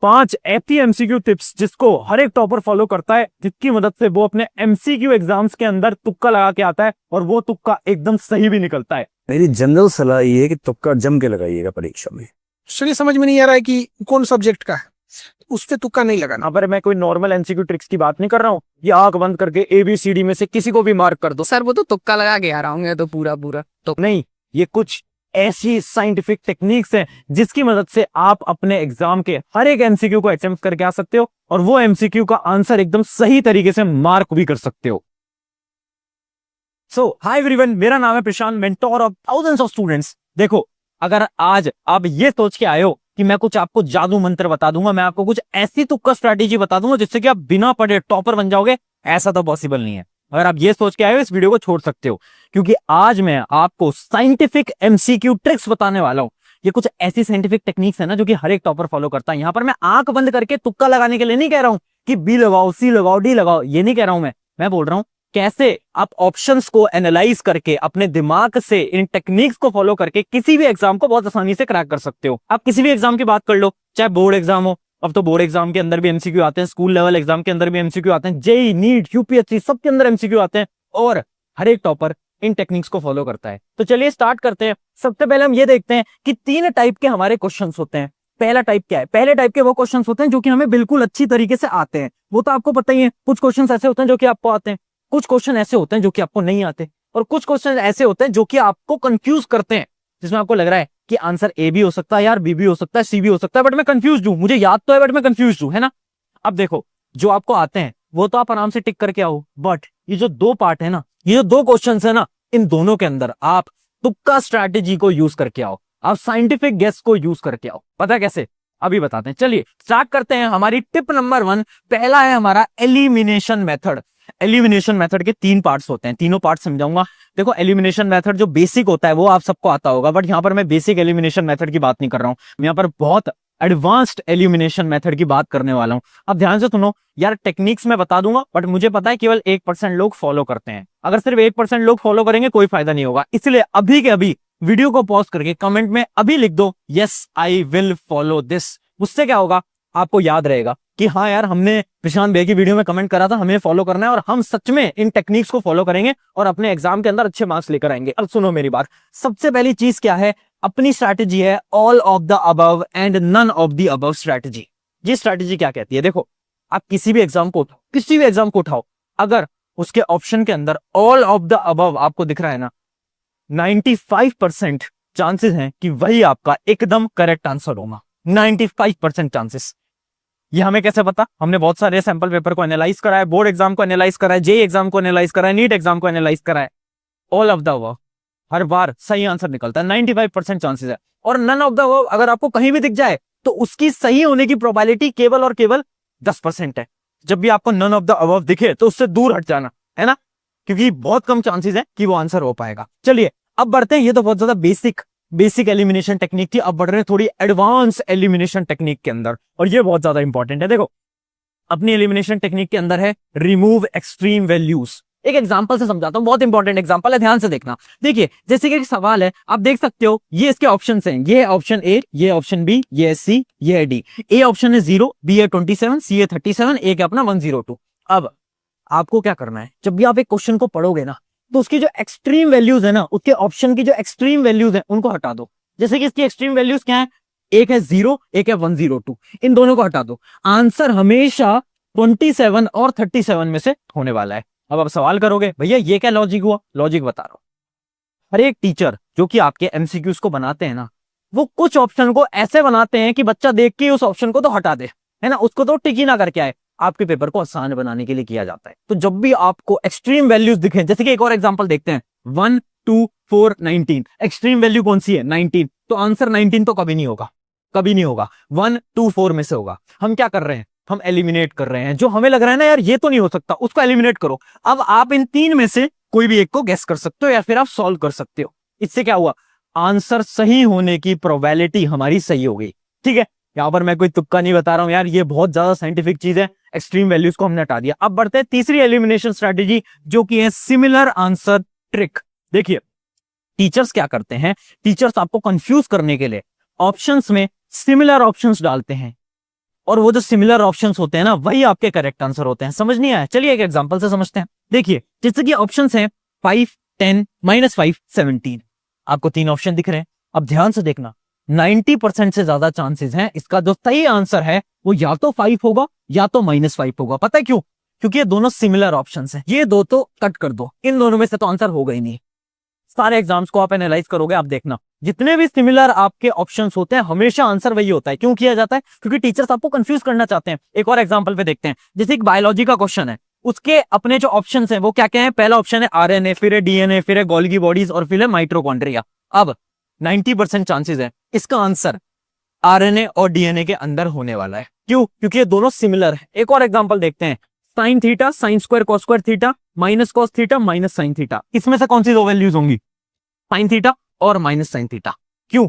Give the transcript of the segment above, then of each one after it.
5 ऐसी MCQ tips जिसको हर एक टॉपर फॉलो करता है, जिसकी मदद से वो अपने एमसीक्यू एग्जाम्स के अंदर तुक्का लगा के आता है और वो तुक्का एकदम सही भी निकलता है। मेरी जनरल सलाह ये है कि तुक्का जम के लगाइएगा परीक्षा में। चलिए, समझ में नहीं आ रहा है कि कौन सब्जेक्ट का है, उस पे तुक्का नहीं लगाना। पर मैं कोई नॉर्मल एमसीक्यू ट्रिक्स की बात नहीं कर रहा हूँ। ये आंख बंद करके ABCD में से किसी को भी मार्क कर दो। सर वो तो तुक्का लगा के आ रहा हूँ तो पूरा तो नहीं, ये कुछ ऐसी साइंटिफिक टेक्निक्स हैं जिसकी मदद से आप अपने एग्जाम के हर एक एमसीक्यू को अटेम्प्ट करके आ सकते हो और वो एमसीक्यू का आंसर एकदम सही तरीके से मार्क भी कर सकते हो। सो हाय एवरीवन, मेरा नाम है Prashant, mentor of thousands of students. देखो, अगर आज आप ये सोच के आए हो कि मैं कुछ आपको जादू मंत्र बता दूंगा, मैं आपको कुछ ऐसी तुक्का स्ट्रैटेजी बता दूंगा जिससे कि आप बिना पढ़े टॉपर बन जाओगे, ऐसा तो पॉसिबल नहीं है। अगर आप ये सोच के आए हो, इस वीडियो को छोड़ सकते हो, क्योंकि आज मैं आपको साइंटिफिक एमसीक्यू ट्रिक्स बताने वाला हूं। ये कुछ ऐसी साइंटिफिक टेक्निक्स है ना जो कि हर एक टॉपर फॉलो करता है। यहां पर मैं आंख बंद करके तुक्का लगाने के लिए नहीं कह रहा हूं कि बी लगाओ, सी लगाओ, डी लगाओ, ये नहीं कह रहा हूं मैं बोल रहा हूं कैसे आप ऑप्शंस को एनालाइज करके अपने दिमाग से इन टेक्निक्स को फॉलो करके किसी भी एग्जाम को बहुत आसानी से क्रैक कर सकते हो। आप किसी भी एग्जाम की बात कर लो, चाहे बोर्ड एग्जाम हो, अब तो बोर्ड एग्जाम के अंदर भी एमसीक्यू आते हैं, स्कूल लेवल एग्जाम के अंदर भी एमसीक्यू आते हैं, जेईई, नीट, यूपीएससी सबके अंदर एमसीक्यू आते हैं और हर एक टॉपर इन टेक्निक्स को फॉलो करता है। तो चलिए स्टार्ट करते हैं। सबसे पहले हम ये देखते हैं कि 3 टाइप के हमारे क्वेश्चंस होते हैं। पहला टाइप क्या है? पहले टाइप के वो क्वेश्चंस होते हैं जो कि हमें बिल्कुल अच्छी तरीके से आते हैं, वो तो आपको पता ही है। कुछ क्वेश्चंस ऐसे होते हैं जो कि आपको आते हैं, कुछ क्वेश्चन ऐसे होते हैं जो कि आपको नहीं आते, और कुछ क्वेश्चन ऐसे होते हैं जो कि आपको कंफ्यूज करते हैं, जिसमें आपको लग रहा है कि आंसर ए भी हो सकता है यार, बी भी हो सकता है, सी भी हो सकता है, बट मैं कंफ्यूज हूं, मुझे याद तो है बट मैं कंफ्यूज हूं, है ना। अब देखो, जो आपको आते हैं वो तो आप आराम से टिक करके आओ, बट ये जो 2 पार्ट है ना, ये जो 2 क्वेश्चंस है ना, इन दोनों के अंदर आप तुक्का स्ट्रैटेजी को यूज करके आओ, आप साइंटिफिक गेस को यूज करके आओ। पता कैसे? अभी बताते हैं। चलिए स्टार्ट करते हैं। हमारी टिप नंबर 1, पहला है हमारा एलिमिनेशन मेथड। एलिमिनेशन मेथड के 3 पार्ट्स होते हैं, तीनों पार्ट समझाऊंगा। देखो, एलिमिनेशन मेथड जो बेसिक होता है वो आप सबको आता होगा, बट यहां पर मैं बेसिक एलिमिनेशन मेथड की बात नहीं कर रहा हूं, मैं यहां पर बहुत एडवांस्ड एलिमिनेशन मेथड की बात करने वाला हूं। अब ध्यान से सुनो यार, टेक्निक्स मैं बता दूंगा बट मुझे पता है केवल 1% लोग फॉलो करते हैं। अगर सिर्फ 1% लोग फॉलो करेंगे कोई फायदा नहीं होगा, इसलिए अभी के अभी वीडियो को पॉज करके कमेंट में अभी लिख दो yes I will follow this. उससे क्या होगा, आपको याद रहेगा कि हाँ यार, हमने प्रशांत भैया की वीडियो में कमेंट करा था, हमें फॉलो करना है और हम सच में इन टेक्निक्स को फॉलो करेंगे और अपने एग्जाम के अंदर अच्छे मार्क्स लेकर आएंगे। अब सुनो मेरी बात, सबसे पहली चीज क्या है, अपनी स्ट्रैटेजी है all of the above and none of the above strategy. ये स्ट्रैटेजी क्या कहती है? देखो, आप किसी भी एग्जाम को उठाओ, अगर उसके ऑप्शन के अंदर ऑल ऑफ द अबव आपको दिख रहा है ना, 95% चांसेस हैं कि वही आपका एकदम करेक्ट आंसर होगा। 95% चांसेस। ये हमें कैसे पता? हमने बहुत सारे सैंपल पेपर को एनालाइज करा है, बोर्ड एग्जाम को एनालाइज करा है, जेईई एग्जाम को एनालाइज करा है, नीट एग्जाम को एनालाइज करा है। ऑल ऑफ द अबव हर बार सही आंसर निकलता है, 95% चांसेस है। और नन ऑफ द अबव अगर आपको कहीं भी दिख जाए तो उसकी सही होने की प्रोबेबिलिटी केवल और केवल 10% है। जब भी आपको नन ऑफ द अबव दिखे तो उससे दूर हट जाना, है ना, क्योंकि बहुत कम चांसेस है कि वो आंसर हो पाएगा। चलिए अब बढ़ते हैं, ये तो बहुत ज्यादा बेसिक एलिमिनेशन टेक्निक थी, अब बढ़ रहे हैं थोड़ी एडवांस एलिमिनेशन टेक्निक के अंदर, और ये बहुत ज्यादा इंपॉर्टेंट है। देखो, अपनी एलिमिनेशन टेक्निक के अंदर है रिमूव एक्सट्रीम वैल्यूज। एक एग्जांपल से समझाता हूं, बहुत इंपॉर्टेंट एग्जांपल है, ध्यान से देखना। देखिए, जैसे कि एक सवाल है, आप देख सकते हो ये इसके ऑप्शंस हैं, ये है ऑप्शन ए, ये ऑप्शन बी, ये है सी, ये है डी। ए ऑप्शन है 0, बी है 27, सी है 37, ए है अपना 102। अब आपको क्या करना है, जब भी आप एक क्वेश्चन को पढ़ोगे ना, तो उसकी जो एक्सट्रीम वैल्यूज है ना, उसके ऑप्शन की जो एक्सट्रीम वैल्यूज है उनको हटा दो। जैसे कि इसकी एक्सट्रीम वैल्यूज क्या है, एक है 0, एक है 102, इन दोनों को हटा दो। आंसर हमेशा 27 और 37 में से होने वाला है। अब आप सवाल करोगे भैया ये क्या लॉजिक हुआ? लॉजिक बता रहा हूं। हर एक टीचर जो कि आपके एमसीक्यूज को बनाते हैं ना, वो कुछ ऑप्शन को ऐसे बनाते हैं कि बच्चा देख के उस ऑप्शन को तो हटा दे, है ना, उसको तो टिक ही ना करके आए। आपके पेपर को आसान बनाने के लिए किया जाता है। तो जब भी आपको एक्सट्रीम वैल्यूज दिखे, जैसे कि एक और एग्जांपल देखते हैं, 1 2 4 19, एक्सट्रीम वैल्यू कौन सी है? 19, तो आंसर 19 तो कभी नहीं होगा, 1 2 4 में से होगा। हम क्या कर रहे हैं, हम एलिमिनेट कर रहे हैं। जो हमें लग रहा है ना यार ये तो नहीं हो सकता, उसको एलिमिनेट करो। अब आप इन 3 में से कोई भी एक को गेस कर सकते हो या फिर आप सॉल्व कर सकते हो। इससे क्या हुआ, आंसर सही होने की प्रोबेबिलिटी हमारी सही हो गई। ठीक है, यहां पर मैं कोई तुक्का नहीं बता रहा हूं यार, ये बहुत ज्यादा साइंटिफिक चीज है। एक्सट्रीम वैल्यूज को हमने हटा दिया। अब बढ़ते हैं तीसरी एलिमिनेशन स्ट्रेटेजी, जो कि है सिमिलर आंसर ट्रिक। देखिए, टीचर्स क्या करते हैं, टीचर्स आपको कंफ्यूज करने के लिए ऑप्शंस में सिमिलर ऑप्शंस डालते हैं और वो जो सिमिलर ऑप्शंस होते हैं ना, वही आपके करेक्ट आंसर होते हैं। समझ नहीं आया? चलिए एक एग्जांपल से समझते हैं। देखिए, जैसे कि ऑप्शंस हैं 5, 10, -5, 17। आपको 3 ऑप्शन दिख रहे हैं। अब ध्यान से देखना, 90% से ज्यादा चांसेस हैं इसका जो सही आंसर है वो या तो 5 होगा या तो -5 होगा। पता है क्यों? क्योंकि ये दोनों सिमिलर ऑप्शंस हैं। ये दो तो कट कर दो, इन दोनों में से तो आंसर होगा ही नहीं। सारे एग्जाम्स को आप एनालाइज करोगे, आप देखना जितने भी सिमिलर आपके ऑप्शंस होते हैं हमेशा आंसर वही होता है। क्यों किया जाता है? क्योंकि टीचर्स आपको कंफ्यूज करना चाहते हैं। एक और एग्जांपल पे देखते हैं, जैसे एक बायोलॉजी का क्वेश्चन है, उसके अपने जो ऑप्शंस हैं वो क्या क्या है? पहला ऑप्शन है आरएनए, फिर है डीएनए, फिर है गोल्गी बॉडीज और फिर है माइटोकॉन्ड्रिया। अब 90% चांसेस है इसका आंसर आरएनए और डीएनए के अंदर होने वाला है। क्यों? क्योंकि ये दोनों सिमिलर है। एक और एग्जांपल देखते हैं, sine theta, sine square, cos square theta, minus cos theta, minus sine theta. इसमें से कौन सी दो वैल्यूज होंगी? साइन थीटा और माइनस साइन थीटा। क्यों?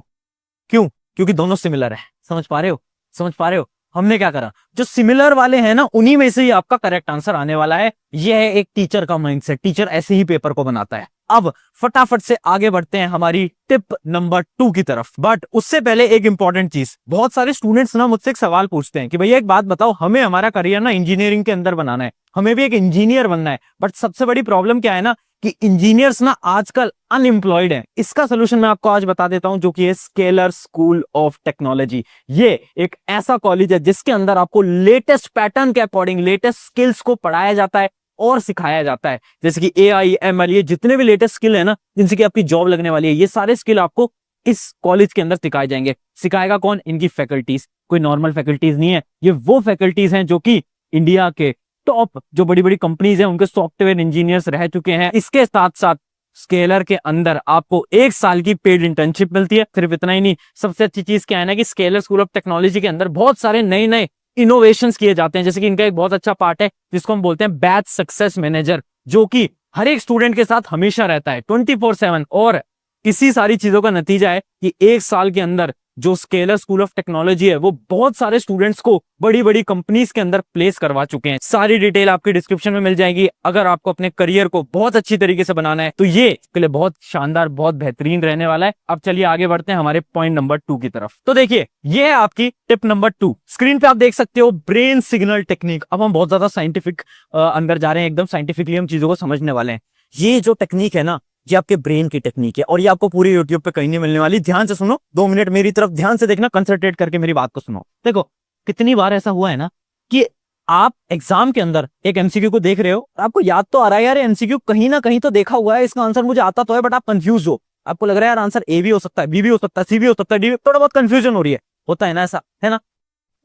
क्यों? क्योंकि दोनों सिमिलर है। समझ पा रहे हो? समझ पा रहे हो? हमने क्या करा, जो सिमिलर वाले हैं ना उन्हीं में से ही आपका करेक्ट आंसर आने वाला है। यह है एक टीचर का माइंडसेट। टीचर ऐसे ही पेपर को बनाता है। अब फटाफट से आगे बढ़ते हैं हमारी टिप नंबर 2 की तरफ। बट उससे पहले एक इंपॉर्टेंट चीज, बहुत सारे स्टूडेंट्स ना मुझसे एक सवाल पूछते हैं कि भैया एक बात बताओ, हमें हमारा करियर ना इंजीनियरिंग के अंदर बनाना है, हमें भी एक इंजीनियर बनना है, बट सबसे बड़ी प्रॉब्लम क्या है ना कि इंजीनियर्स ना आजकल अनएम्प्लॉयड हैं। इसका सोल्यूशन मैं आपको आज बता देता हूं, जो कि है स्केलर स्कूल ऑफ टेक्नोलॉजी। ये एक ऐसा कॉलेज है जिसके अंदर आपको लेटेस्ट पैटर्न के अकॉर्डिंग लेटेस्ट स्किल्स को पढ़ाया जाता है और सिखाया जाता है। जैसे कि AI, ML, ये जितने भी लेटेस्ट स्किल है ना जिनसे कि आपकी जॉब लगने वाली है, ये सारे स्किल आपको इस कॉलेज के अंदर सिखाए जाएंगे। सिखाएगा कौन? इनकी फैकल्टीज। कोई नॉर्मल फैकल्टीज नहीं है, ये वो फैकल्टीज हैं जो कि इंडिया के टॉप जो बड़ी बड़ी कंपनीज हैं उनके सॉफ्टवेयर इंजीनियर्स रह चुके हैं। इसके साथ साथ स्केलर के अंदर आपको 1 साल की पेड इंटर्नशिप मिलती है। सिर्फ इतना ही नहीं, सबसे अच्छी चीज क्या है ना कि स्केलर स्कूल ऑफ टेक्नोलॉजी के अंदर बहुत सारे नए नए इनोवेशंस किए जाते हैं। जैसे कि इनका एक बहुत अच्छा पार्ट है जिसको हम बोलते हैं बैच सक्सेस मैनेजर, जो कि हर एक स्टूडेंट के साथ हमेशा रहता है 24/7। और इसी सारी चीजों का नतीजा है कि 1 साल के अंदर जो स्केलर स्कूल ऑफ टेक्नोलॉजी है वो बहुत सारे स्टूडेंट्स को बड़ी बड़ी कंपनीज के अंदर प्लेस करवा चुके हैं। सारी डिटेल आपकी डिस्क्रिप्शन में मिल जाएगी। अगर आपको अपने करियर को बहुत अच्छी तरीके से बनाना है तो ये इसके लिए बहुत शानदार, बहुत बेहतरीन रहने वाला है। अब चलिए आगे बढ़ते हैं हमारे पॉइंट नंबर 2 की तरफ। तो देखिए, ये है आपकी टिप नंबर 2। स्क्रीन पे आप देख सकते हो ब्रेन सिग्नल टेक्निक। अब हम बहुत ज्यादा साइंटिफिक अंदर जा रहे हैं, एकदम साइंटिफिकली हम चीजों को समझने वाले हैं। ये जो टेक्निक है ना, ये आपके ब्रेन की टेक्निक है और ये आपको पूरी यूट्यूब पे कहीं नहीं मिलने वाली। ध्यान से सुनो, 2 मिनट मेरी तरफ ध्यान से देखना, कंसंट्रेट करके मेरी बात को सुनो। देखो, कितनी बार ऐसा हुआ है ना कि आप एग्जाम के अंदर एक एमसीक्यू को देख रहे हो और आपको याद तो आ रहा है यार एमसीक्यू कहीं ना कहीं तो देखा हुआ है, इसका आंसर मुझे आता तो है, बट आप कंफ्यूज हो। आपको लग रहा है यार आंसर ए भी हो सकता है, बी भी हो सकता है, सी भी हो सकता है, डी भी, थोड़ा बहुत कंफ्यूजन हो रही है। होता है ना ऐसा, है ना?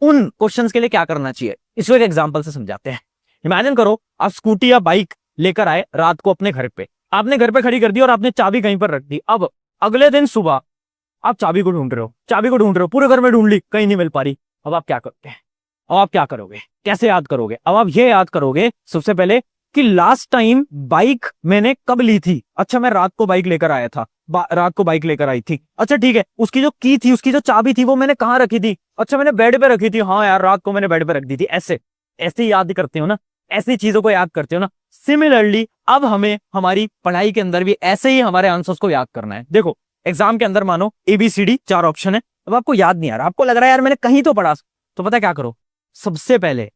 उन क्वेश्चंस के लिए क्या करना चाहिए, इसको एक एग्जांपल से समझाते हैं। इमेजिन करो आप स्कूटी या बाइक लेकर आए रात को अपने घर पे, आपने घर पे खड़ी कर दी और आपने चाबी कहीं पर रख दी। अब अगले दिन सुबह आप चाबी को ढूंढ रहे हो, पूरे घर में ढूंढ ली, कहीं नहीं मिल पा रही। अब आप क्या करते हैं? अब आप क्या करोगे? कैसे याद करोगे? अब आप ये याद करोगे सबसे पहले कि लास्ट टाइम बाइक मैंने कब ली थी। अच्छा, मैं रात को बाइक लेकर आया था, रात को बाइक लेकर आई थी। अच्छा ठीक है, उसकी जो की थी, उसकी जो चाबी थी वो मैंने कहाँ रखी थी? अच्छा, मैंने बेड पे रखी थी। हाँ यार, रात को मैंने बेड पे रख दी थी। ऐसे ऐसे याद करते हो ना, ऐसी चीजों को याद करते हो ना। सिमिलरली अब हमें हमारी पढ़ाई के अंदर भी ऐसे ही हमारे आंसर्स को याद करना है। देखो, एग्जाम के अंदर मानो ABCD 4 ऑप्शन है। अब आपको याद नहीं आ रहा, आपको लग रहा है यार मैंने कहीं तो पढ़ा, तो पता क्या करो, सबसे पहले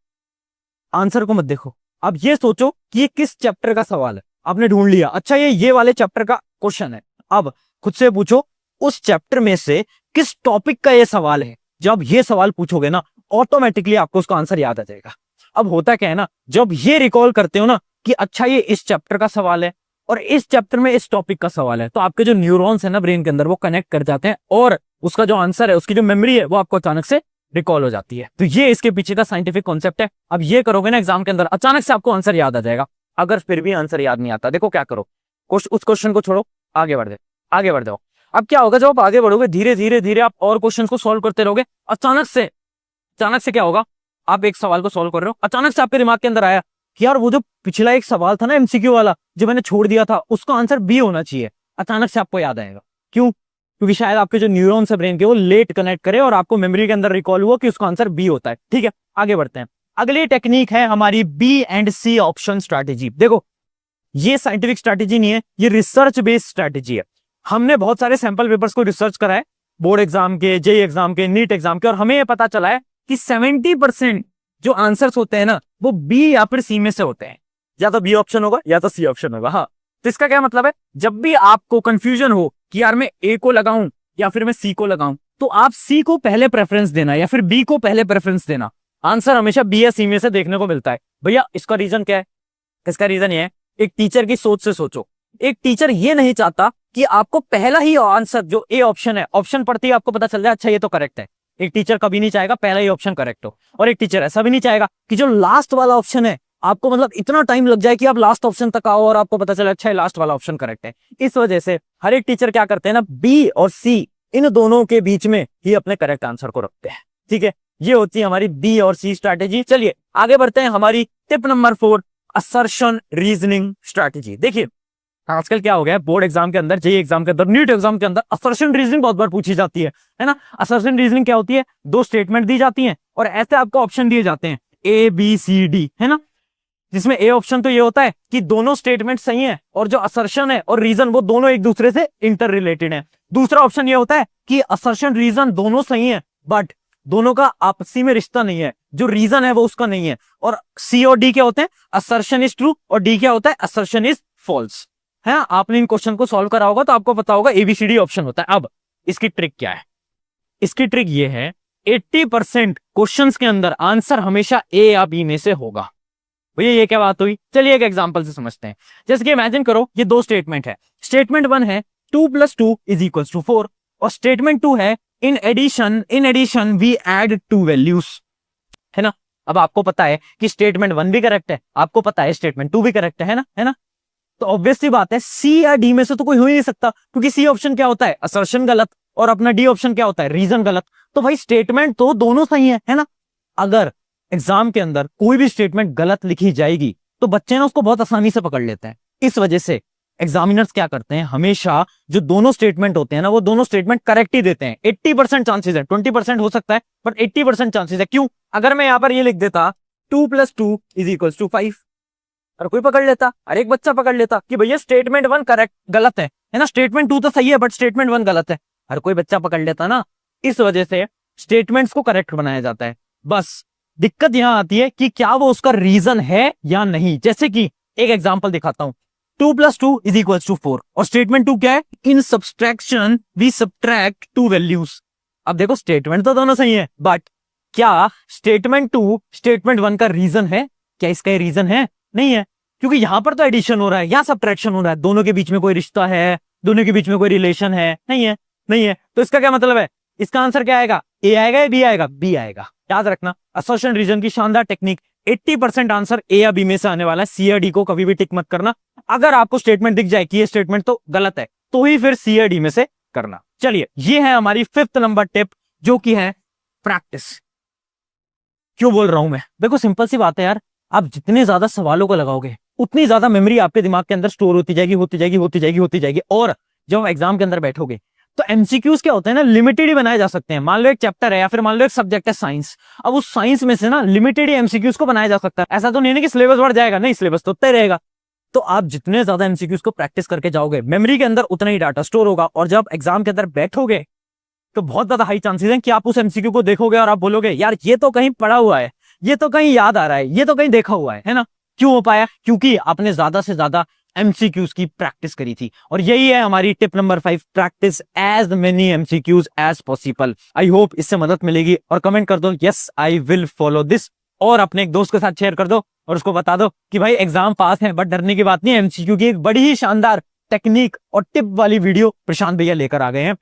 आंसर को मत देखो, अब ये सोचो कि ये किस चैप्टर का सवाल है। आपने ढूंढ लिया, अच्छा ये वाले चैप्टर का क्वेश्चन है। अब खुद से पूछो उस चैप्टर में से किस टॉपिक का ये सवाल है। जब ये सवाल पूछोगे ना, ऑटोमेटिकली आपको उसका आंसर याद आ जाएगा। अब होता क्या है ना, जब ये रिकॉल करते हो ना कि अच्छा ये इस चैप्टर का सवाल है और इस चैप्टर में इस टॉपिक का सवाल है, तो आपके जो न्यूरॉन्स है ना ब्रेन के अंदर, वो कनेक्ट कर जाते हैं और उसका जो आंसर है, उसकी जो मेमोरी है, वो आपको अचानक से रिकॉल हो जाती है। तो ये इसके पीछे का साइंटिफिक कॉन्सेप्ट है। अब ये करोगे ना एग्जाम के अंदर, अचानक से आपको आंसर याद आ जाएगा। अगर फिर भी आंसर याद नहीं आता, देखो क्या करो, उस क्वेश्चन को छोड़ो, आगे बढ़ जाओ। अब क्या होगा, जब आप आगे बढ़ोगे धीरे धीरे आप और क्वेश्चन को सोल्व करते रहोगे। अचानक से क्या होगा, आप एक सवाल को सोल्व कर रहे हो, अचानक से आपके दिमाग के अंदर आया कि यार वो जो पिछला एक सवाल था ना MCQ वाला जो मैंने छोड़ दिया था, उसका आंसर B होना चाहिए। अचानक से आपको याद आएगा। क्यों? क्योंकि शायद आपके जो न्यूरॉन्स है ब्रेन के, वो लेट कनेक्ट करे और आपको मेमोरी के अंदर रिकॉल हुआ कि उसका आंसर B होता है। ठीक है, आगे बढ़ते हैं। अगली टेक्निक है हमारी B and C option strategy. देखो, ये साइंटिफिक स्ट्रैटेजी नहीं है, ये रिसर्च बेस्ड स्ट्रैटेजी है। हमने बहुत सारे सैंपल पेपर्स को रिसर्च करा है, बोर्ड एग्जाम के, JEE एग्जाम के, नीट एग्जाम के, और हमें ये पता चला है कि 70% जो आंसर्स होते हैं ना वो बी या फिर सी में से होते हैं। या तो बी ऑप्शन होगा या तो सी ऑप्शन होगा। हाँ, तो इसका क्या मतलब है, जब भी आपको कंफ्यूजन हो कि यार मैं ए को लगाऊं या फिर मैं सी को लगाऊं, तो आप सी को पहले प्रेफरेंस देना या फिर बी को पहले प्रेफरेंस देना। आंसर हमेशा बी या सी में से देखने को मिलता है। भैया इसका रीजन क्या है? इसका रीजन ये है, एक टीचर की सोच से सोचो। एक टीचर ये नहीं चाहता कि आपको पहला ही आंसर जो ए ऑप्शन है, ऑप्शन पढ़ते ही आपको पता चल जाए अच्छा ये तो करेक्ट है। एक टीचर कभी नहीं चाहेगा पहला ही ऑप्शन करेक्ट हो, और एक टीचर ऐसा भी नहीं चाहेगा कि जो लास्ट वाला ऑप्शन है आपको मतलब इतना टाइम लग जाए कि आप लास्ट ऑप्शन तक आओ और आपको पता चले अच्छा लास्ट वाला ऑप्शन करेक्ट है। इस वजह से हर एक टीचर क्या करते हैं ना, बी और सी इन दोनों के बीच में ही अपने करेक्ट आंसर को रखते हैं। ठीक है, ये होती है हमारी बी और सी स्ट्रैटेजी। चलिए आगे बढ़ते हैं, हमारी tip number 4, assertion reasoning strategy. देखिए आजकल क्या हो गया है, बोर्ड एग्जाम के अंदर, जेईई एग्जाम के अंदर, नीट एग्जाम के अंदर असर्शन रीजनिंग बहुत बार पूछी जाती है ना। असर्शन रीजनिंग क्या होती है, दो स्टेटमेंट दी जाती हैं और ऐसे आपको ऑप्शन दिए जाते हैं ए बी सी डी, है ना। जिसमें ए ऑप्शन तो ये होता है कि दोनों स्टेटमेंट सही हैं और जो असर्शन है और रीजन वो दोनों एक दूसरे से इंटर रिलेटेड है। दूसरा ऑप्शन ये होता है कि असर्शन रीजन दोनों सही है बट दोनों का आपसी में रिश्ता नहीं है, जो रीजन है वो उसका नहीं है। और सी और डी क्या होते हैं, असर्शन इज ट्रू और डी क्या होता है, असर्शन इज फॉल्स। है, आपने इन क्वेश्चन को सॉल्व करा होगा तो आपको पता होगा एबीसीडी ऑप्शन होता है। अब इसकी ट्रिक क्या है, इसकी ट्रिक ये है 80% क्वेश्चंस के अंदर आंसर हमेशा ए या बी में से होगा। भैया ये क्या बात हुई, चलिए एक एग्जांपल से समझते हैं। जैसे कि इमेजिन करो ये दो स्टेटमेंट है। स्टेटमेंट 1 है 2 + 2 = 4 और स्टेटमेंट 2 है in addition we add 2 values, है ना। अब आपको पता है कि स्टेटमेंट 1 भी करेक्ट है, आपको पता है स्टेटमेंट 2 भी करेक्ट है ना। तो ऑब्वियसली बात है सी या डी में से तो कोई हो ही नहीं सकता, क्योंकि सी ऑप्शन क्या होता है, असर्शन गलत, और अपना डी ऑप्शन क्या होता है, रीजन गलत। तो भाई स्टेटमेंट तो दोनों सही है ना। अगर एग्जाम के अंदर कोई भी स्टेटमेंट गलत लिखी जाएगी तो बच्चे ना उसको बहुत आसानी से पकड़ लेते हैं। इस वजह से एग्जामिनर्स क्या करते हैं, हमेशा जो दोनों स्टेटमेंट होते हैं ना वो दोनों स्टेटमेंट करेक्ट ही देते हैं। 80% चांसेस है, 20% हो सकता है बट 80% चांसेस है। क्यों? अगर मैं यहां पर ये लिख देता 2 + 2 = 5 और कोई पकड़ लेता, हर एक बच्चा पकड़ लेता कि भैया स्टेटमेंट 1 करेक्ट गलत है ना, स्टेटमेंट 2 तो सही है बट स्टेटमेंट 1 गलत है, हर कोई बच्चा पकड़ लेता ना। इस वजह से स्टेटमेंट्स को करेक्ट बनाया जाता है। बस दिक्कत यहां आती है कि क्या वो उसका रीजन है या नहीं। जैसे कि एक एग्जांपल दिखाता हूं, 2 + 2 = 4 और स्टेटमेंट 2 क्या है, इन सब्सट्रैक्शन वी सब्ट्रैक्ट 2 वैल्यूज। अब देखो स्टेटमेंट तो दोनों सही है बट क्या स्टेटमेंट 2 स्टेटमेंट 1 का रीजन है? क्या इसका रीजन है? नहीं है, क्योंकि यहां पर तो एडिशन हो रहा है, यहां सब्ट्रैक्शन हो रहा है, दोनों के बीच में कोई रिश्ता है, दोनों के बीच में कोई रिलेशन है? नहीं है। तो इसका क्या मतलब है, इसका आंसर क्या आएगा, ए आएगा या बी आएगा? बी आएगा। याद रखना असर्शन रीजन की शानदार टेक्निक, 80% आंसर ए या बी में से आने वाला है। सी या डी को कभी भी टिक मत करना। अगर आपको स्टेटमेंट दिख जाए कि ये स्टेटमेंट तो गलत है तो ही फिर सी या डी में से करना। चलिए ये है हमारी 5th नंबर टिप जो कि है प्रैक्टिस। क्यों बोल रहा हूं मैं, देखो सिंपल सी बात है यार, आप जितने ज्यादा सवालों को लगाओगे उतनी ज्यादा मेमोरी आपके दिमाग के अंदर स्टोर होती जाएगी और जब आप एग्जाम के अंदर बैठोगे तो एमसीक्यूज क्या होते हैं ना, लिमिटेड ही बनाए जा सकते हैं। मान लो एक चैप्टर है या फिर मान लो एक सब्जेक्ट है साइंस, अब उस साइंस में से ना लिमिटेड ही एमसीक्यूज को बनाया जा सकता है। ऐसा तो नहीं है कि सिलेबस बढ़ जाएगा, नहीं, सिलेबस तो उतना ही रहेगा। तो आप जितने ज्यादा एमसीक्यूज को प्रैक्टिस करके जाओगे मेमोरी के अंदर उतना ही डाटा स्टोर होगा और जब एग्जाम के अंदर बैठोगे तो बहुत ज्यादा हाई चांसेस हैं कि आप उस एमसीक्यू को देखोगे और आप बोलोगे यार ये तो कहीं पढ़ा हुआ है, ये तो कहीं याद आ रहा है, ये तो कहीं देखा हुआ है ना। क्यों हो पाया? क्योंकि आपने ज्यादा से ज्यादा एमसीक्यूज की प्रैक्टिस करी थी। और यही है हमारी tip number 5, practice as many MCQs as possible. I hope इससे मदद मिलेगी और कमेंट कर दो yes I will follow this, और अपने एक दोस्त के साथ शेयर कर दो और उसको बता दो कि भाई एग्जाम पास है बट डरने की बात नहीं है। एमसीक्यू की एक बड़ी ही शानदार टेक्निक और टिप वाली वीडियो प्रशांत भैया लेकर आ गए हैं।